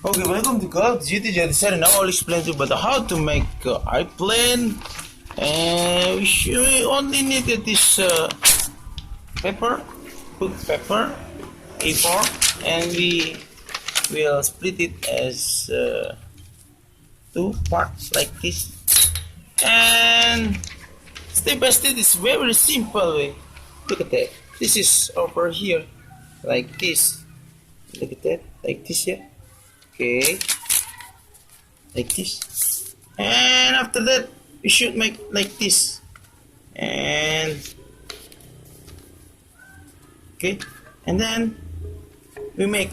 Okay, welcome to CODJ. Now I'll explain to you about how to make airplane. And we only needed this paper, book paper, A4, and we will split it as two parts like this. And step by step is very simple way. Look at that. This is over here, like this. Look at that, like this here. Okay, like this, and after that we should make like this, and okay, and then we make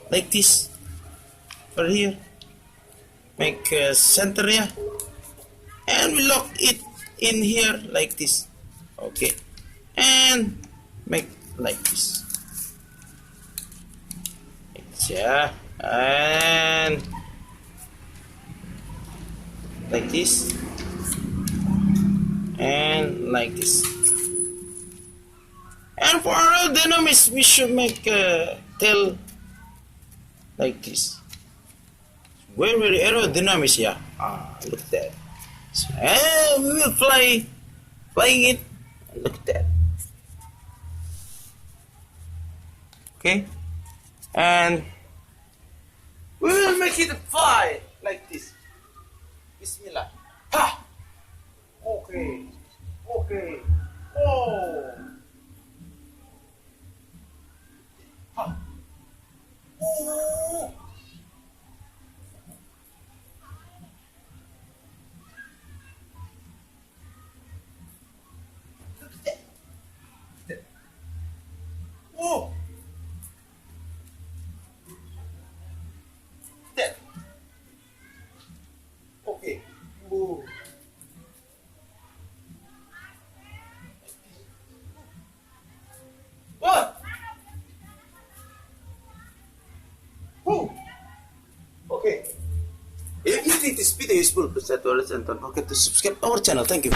like this for here, make center here, and we lock it in here like this. Okay, and make like this. Yeah, and like this, and like this. And for aerodynamics, we should make a tail like this. Very aerodynamics, yeah. Look at that. So, and we will flying it. Look at that. Okay, and we will make it fly like this. Bismillah. Ha! Okay. Okay. Oh. Ha. Oh. Look at that. Oh. That. Okay. Whoa. What? Who? Okay. If you think this video is useful, please don't forget to subscribe our channel. Thank you.